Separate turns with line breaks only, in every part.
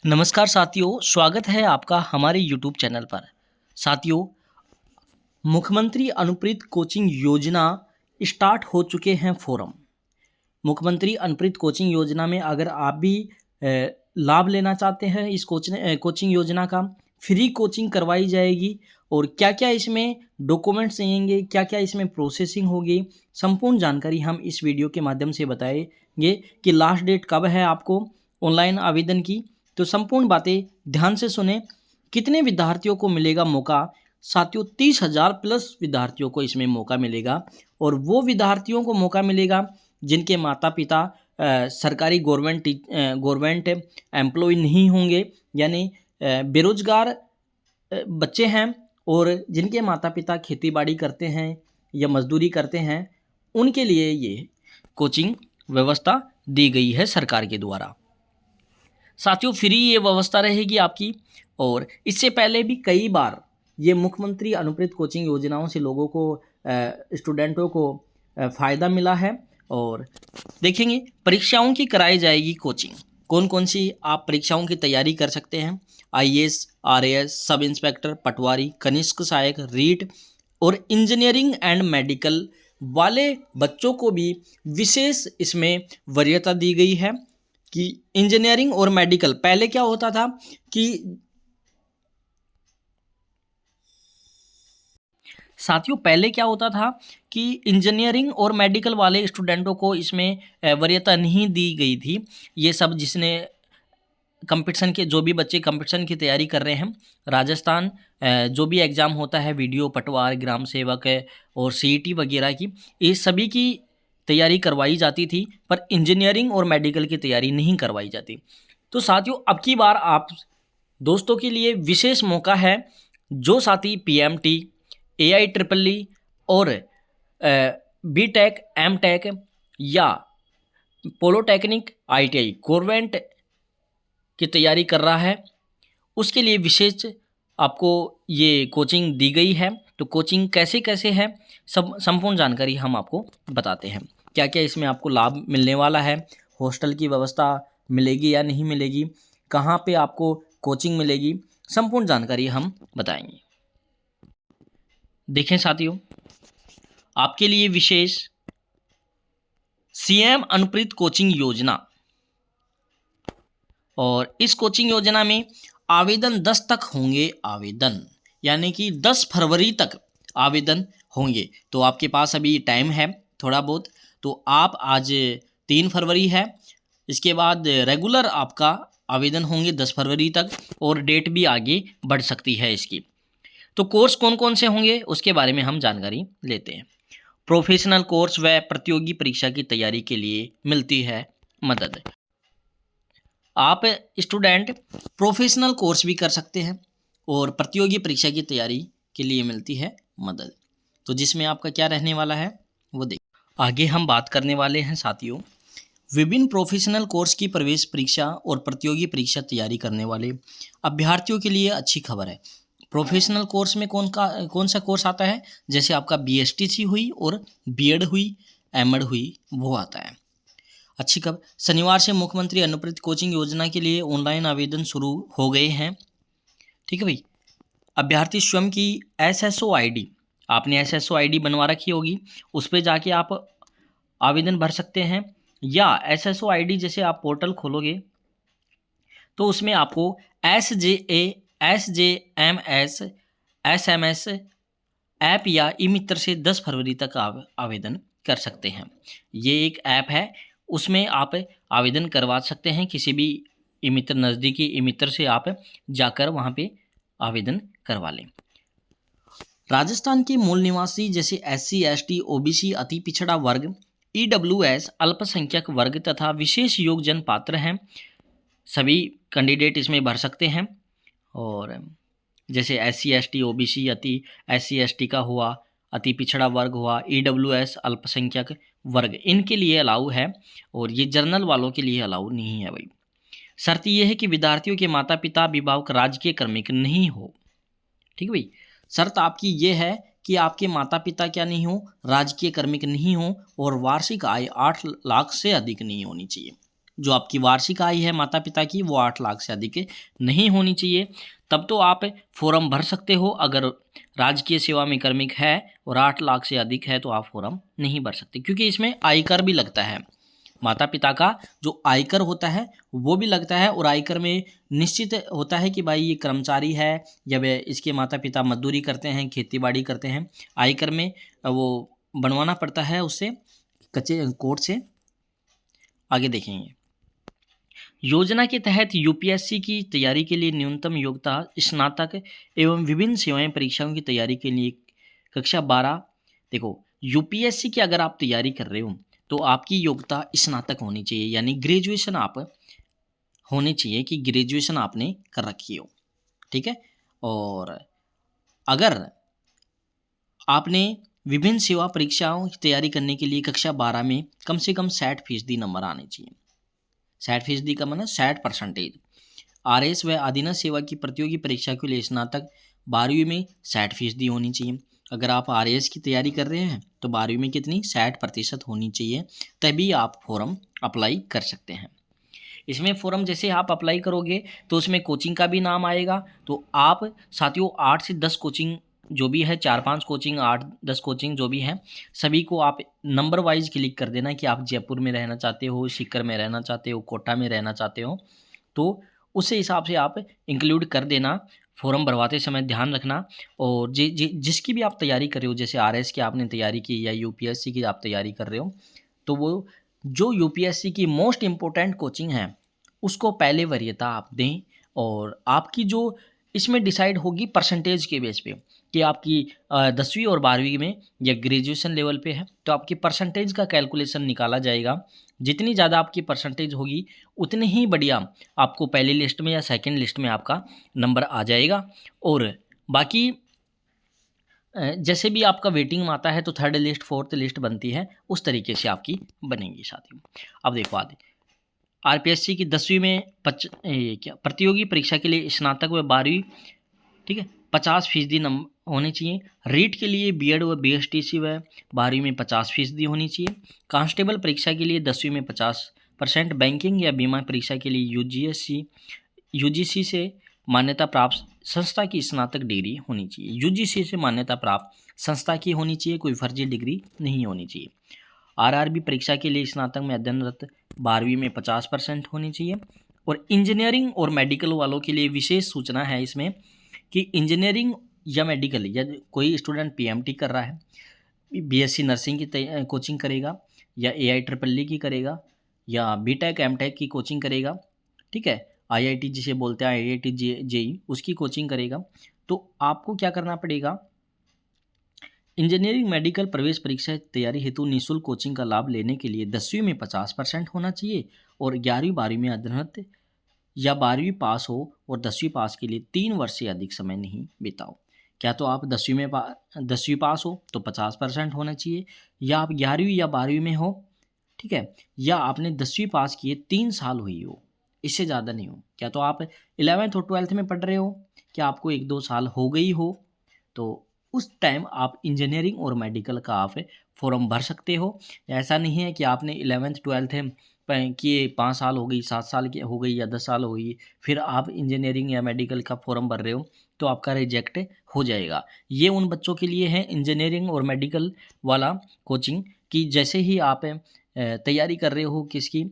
नमस्कार साथियों, स्वागत है आपका हमारे यूट्यूब चैनल पर। साथियों, मुख्यमंत्री अनुप्रीत कोचिंग योजना स्टार्ट हो चुके हैं फोरम। मुख्यमंत्री अनुप्रीत कोचिंग योजना में अगर आप भी लाभ लेना चाहते हैं इस कोचिंग योजना का, फ्री कोचिंग करवाई जाएगी और क्या क्या इसमें डॉक्यूमेंट्स चाहिए, क्या क्या इसमें प्रोसेसिंग होगी, संपूर्ण जानकारी हम इस वीडियो के माध्यम से बताएंगे कि लास्ट डेट कब है आपको ऑनलाइन आवेदन की। तो संपूर्ण बातें ध्यान से सुने। कितने विद्यार्थियों को मिलेगा मौका? साथियों, 30,000 प्लस विद्यार्थियों को इसमें मौका मिलेगा और वो विद्यार्थियों को मौका मिलेगा जिनके माता पिता सरकारी गवर्नमेंट एम्प्लॉय नहीं होंगे, यानी बेरोजगार बच्चे हैं और जिनके माता पिता खेती बाड़ी करते हैं या मजदूरी करते हैं, उनके लिए ये कोचिंग व्यवस्था दी गई है सरकार के द्वारा। साथियों, फ्री ये व्यवस्था रहेगी आपकी और इससे पहले भी कई बार ये मुख्यमंत्री अनुप्रीत कोचिंग योजनाओं से लोगों को स्टूडेंटों को फ़ायदा मिला है। और देखेंगे परीक्षाओं की कराई जाएगी कोचिंग, कौन कौन सी आप परीक्षाओं की तैयारी कर सकते हैं। आईएएस, आरएएस, सब इंस्पेक्टर, पटवारी, कनिष्क सहायक, रीट और इंजीनियरिंग एंड मेडिकल वाले बच्चों को भी विशेष इसमें वरीयता दी गई है कि इंजीनियरिंग और मेडिकल, पहले क्या होता था कि साथियों पहले क्या होता था कि इंजीनियरिंग और मेडिकल वाले स्टूडेंटों को इसमें वरीयता नहीं दी गई थी। ये सब जिसने कंपटीशन के, जो भी बच्चे कंपटीशन की तैयारी कर रहे हैं, राजस्थान जो भी एग्ज़ाम होता है, वीडियो, पटवार, ग्राम सेवक और सीईटी वगैरह की, ये सभी की तैयारी करवाई जाती थी, पर इंजीनियरिंग और मेडिकल की तैयारी नहीं करवाई जाती। तो साथियों, अब की बार आप दोस्तों के लिए विशेष मौका है। जो साथी पीएमटी, AIEEE और बीटेक, एमटेक या पॉलिटेक्निक, ITI, गवर्नमेंट की तैयारी कर रहा है, उसके लिए विशेष आपको ये कोचिंग दी गई है। तो कोचिंग कैसे कैसे है, सब संपूर्ण जानकारी हम आपको बताते हैं। क्या क्या इसमें आपको लाभ मिलने वाला है, हॉस्टल की व्यवस्था मिलेगी या नहीं मिलेगी, कहाँ पे आपको कोचिंग मिलेगी, संपूर्ण जानकारी हम बताएंगे। देखें साथियों, आपके लिए विशेष CM अनुप्रीत कोचिंग योजना, और इस कोचिंग योजना में आवेदन 10 तक होंगे आवेदन, यानी कि 10 फरवरी तक आवेदन होंगे। तो आपके पास अभी टाइम है थोड़ा बहुत, तो आप आज 3 फरवरी है, इसके बाद रेगुलर आपका आवेदन होंगे 10 फरवरी तक और डेट भी आगे बढ़ सकती है इसकी। तो कोर्स कौन कौन से होंगे उसके बारे में हम जानकारी लेते हैं। प्रोफेशनल कोर्स व प्रतियोगी परीक्षा की तैयारी के लिए मिलती है मदद। आप स्टूडेंट प्रोफेशनल कोर्स भी कर सकते हैं और प्रतियोगी परीक्षा की तैयारी के लिए मिलती है मदद। तो जिसमें आपका क्या रहने वाला है वो देखिए। आगे हम बात करने वाले हैं साथियों, विभिन्न प्रोफेशनल कोर्स की प्रवेश परीक्षा और प्रतियोगी परीक्षा तैयारी करने वाले अभ्यर्थियों के लिए अच्छी खबर है। प्रोफेशनल कोर्स में कौन सा कोर्स आता है, जैसे आपका BSTC हुई और बीएड हुई, एमएड हुई, वो आता है। अच्छी खबर, शनिवार से मुख्यमंत्री अनुप्रीत कोचिंग योजना के लिए ऑनलाइन आवेदन शुरू हो गए हैं। ठीक है भाई, अभ्यर्थी स्वयं की SSO ID, आपने SSO ID बनवा रखी होगी, उस पर जाके आप आवेदन भर सकते हैं। या SSO ID जैसे आप पोर्टल खोलोगे तो उसमें आपको SJA, SJMS, SMS ऐप या ई मित्र से 10 फरवरी तक आवेदन कर सकते हैं। ये एक ऐप है, उसमें आप आवेदन करवा सकते हैं। किसी भी ई मित्र, नज़दीकी ई मित्र से आप जाकर वहाँ पे आवेदन करवा लें। राजस्थान के मूल निवासी जैसे SC, ST, OBC, अति पिछड़ा वर्ग, EWS, अल्पसंख्यक वर्ग तथा विशेष योग्य पात्र हैं, सभी कैंडिडेट इसमें भर सकते हैं। और जैसे SC, ST, OBC, SC, ST का हुआ, अति पिछड़ा वर्ग हुआ, EWS, अल्पसंख्यक वर्ग, इनके लिए अलाउ है और ये जर्नल वालों के लिए अलाउ नहीं है भाई। शर्त यह है कि विद्यार्थियों के माता पिता अभिभावक राजकीय कार्मिक नहीं हो। ठीक है भाई, शर्त आपकी ये है कि आपके माता पिता क्या नहीं हो, राजकीय कार्मिक नहीं हो और वार्षिक आय 8 लाख से अधिक नहीं होनी चाहिए। जो आपकी वार्षिक आय है माता पिता की वो 8 लाख से अधिक नहीं होनी चाहिए, तब तो आप फॉर्म भर सकते हो। अगर राजकीय सेवा में कार्मिक है और 8 लाख से अधिक है तो आप फॉर्म नहीं भर सकते, क्योंकि इसमें आयकर भी लगता है। माता पिता का जो आयकर होता है वो भी लगता है, और आयकर में निश्चित होता है कि भाई ये कर्मचारी है या वे इसके माता पिता मजदूरी करते हैं, खेती बाड़ी करते हैं। आयकर में वो बनवाना पड़ता है उससे, कच्चे कोर्ट से। आगे देखेंगे, योजना के तहत यूपीएससी की तैयारी के लिए न्यूनतम योग्यता स्नातक एवं विभिन्न सेवाएं परीक्षाओं की तैयारी के लिए कक्षा 12। देखो, यूपीएससी की अगर आप तैयारी कर रहे हो तो आपकी योग्यता स्नातक होनी चाहिए, यानी ग्रेजुएशन आप होनी चाहिए कि ग्रेजुएशन आपने कर रखी हो, ठीक है। और अगर आपने विभिन्न सेवा परीक्षाओं की तैयारी करने के लिए कक्षा 12 में कम से कम 60% नंबर आने चाहिए। 60% का मतलब 60%। आरएस व अधीनस्थ सेवा की प्रतियोगी परीक्षा के लिए स्नातक 12वीं में 60% होनी चाहिए। अगर आप आरएस की तैयारी कर रहे हैं तो 12वीं में कितनी 60% होनी चाहिए, तभी आप फॉर्म अप्लाई कर सकते हैं। इसमें फॉर्म जैसे आप अप्लाई करोगे तो उसमें कोचिंग का भी नाम आएगा। तो आप साथियों 8 से 10 कोचिंग जो भी है, 4-5 कोचिंग, 8-10 कोचिंग जो भी हैं, सभी को आप नंबर वाइज क्लिक कर देना कि आप जयपुर में रहना चाहते हो, सीकर में रहना चाहते हो, कोटा में रहना चाहते हो, तो उसी हिसाब से आप इंक्लूड कर देना। फॉर्म भरवाते समय ध्यान रखना। और जिसकी भी आप तैयारी कर रहे हो, जैसे आरएस की आपने तैयारी की या यूपीएससी की आप तैयारी कर रहे हो, तो वो जो यूपीएससी की मोस्ट इम्पोर्टेंट कोचिंग है उसको पहले वरीयता आप दें। और आपकी जो इसमें डिसाइड होगी परसेंटेज के बेस पे कि आपकी 10वीं और 12वीं में या ग्रेजुएशन लेवल पे है तो आपकी परसेंटेज का कैलकुलेशन निकाला जाएगा। जितनी ज़्यादा आपकी परसेंटेज होगी उतनी ही बढ़िया आपको पहली लिस्ट में या सेकंड लिस्ट में आपका नंबर आ जाएगा। और बाकी जैसे भी आपका वेटिंग आता है तो थर्ड लिस्ट, फोर्थ लिस्ट बनती है, उस तरीके से आपकी बनेंगी साथियों। अब देखो आगे, आरपीएससी की 10वीं में प्रतियोगी परीक्षा के लिए स्नातक व 12वीं, ठीक है, 50% नंबर होने चाहिए। रीट के लिए बीएड व बीएसटीसी व 12वीं में 50% होनी चाहिए। कांस्टेबल परीक्षा के लिए 10वीं में 50%। बैंकिंग या बीमा परीक्षा के लिए यूजीसी से मान्यता प्राप्त संस्था की स्नातक डिग्री होनी चाहिए। यूजीसी से मान्यता प्राप्त संस्था की होनी चाहिए, कोई फर्जी डिग्री नहीं होनी चाहिए। आरआरबी परीक्षा के लिए स्नातक में अध्ययनरत 12वीं में 50% होनी चाहिए। और इंजीनियरिंग और मेडिकल वालों के लिए विशेष सूचना है इसमें कि इंजीनियरिंग या मेडिकल, या कोई स्टूडेंट पीएमटी कर रहा है, बीएससी नर्सिंग की कोचिंग करेगा, या AIEEE की करेगा, या बीटेक एमटेक की कोचिंग करेगा, ठीक है, IIT जिसे बोलते हैं IIT जेई, उसकी कोचिंग करेगा, तो आपको क्या करना पड़ेगा, इंजीनियरिंग मेडिकल प्रवेश परीक्षा तैयारी हेतु निःशुल्क कोचिंग का लाभ लेने के लिए 10वीं में 50% होना चाहिए और 11वीं 12वीं में अध्ययनरत या 12वीं पास हो और 10वीं पास के लिए 3 वर्ष से अधिक समय नहीं बिताओ। क्या तो आप 10वीं पास हो तो 50% होना चाहिए, या आप 11वीं या 12वीं में हो, ठीक है, या आपने 10वीं पास किए 3 साल हुई हो, इससे ज़्यादा नहीं हो। क्या तो आप 11th और 12th में पढ़ रहे हो, क्या आपको 1-2 साल हो गई हो, तो उस टाइम आप इंजीनियरिंग और मेडिकल का आप फॉर्म भर सकते हो। ऐसा नहीं है कि आपने 11th 12th किए 5 साल हो गई, 7 साल की हो गई या 10 साल हो गई, फिर आप इंजीनियरिंग या मेडिकल का फॉर्म भर रहे हो तो आपका रिजेक्ट हो जाएगा। ये उन बच्चों के लिए है इंजीनियरिंग और मेडिकल वाला कोचिंग, कि जैसे ही आप तैयारी कर रहे हो किसकी,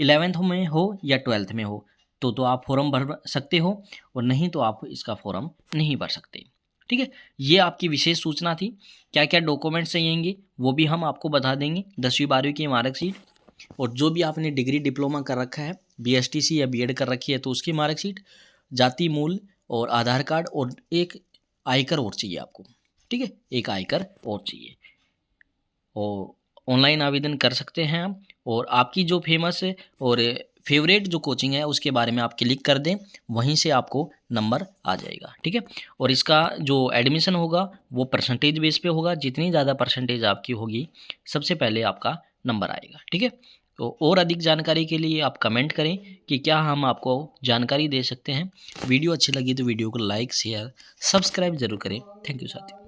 11th में हो या 12th में हो, तो आप फॉर्म भर सकते हो, और नहीं तो आप इसका फॉर्म नहीं भर सकते, ठीक है। ये आपकी विशेष सूचना थी। क्या क्या डॉक्यूमेंट्स चाहिएंगे वो भी हम आपको बता देंगे। 10वीं 12वीं की मार्कशीट, और जो भी आपने डिग्री डिप्लोमा कर रखा है, बीएसटीसी या बीएड कर रखी है तो उसकी मार्कशीट, जाति मूल और आधार कार्ड, और एक आयकर और चाहिए आपको, ठीक है, एक आयकर और चाहिए। और ऑनलाइन आवेदन कर सकते हैं आप। और आपकी जो फेमस है और फेवरेट जो कोचिंग है उसके बारे में आप क्लिक कर दें, वहीं से आपको नंबर आ जाएगा, ठीक है। और इसका जो एडमिशन होगा वो परसेंटेज बेस पे होगा, जितनी ज़्यादा परसेंटेज आपकी होगी सबसे पहले आपका नंबर आएगा, ठीक है। तो और अधिक जानकारी के लिए आप कमेंट करें कि क्या हम आपको जानकारी दे सकते हैं। वीडियो अच्छी लगी तो वीडियो को लाइक शेयर सब्सक्राइब जरूर करें। थैंक यू साथियों।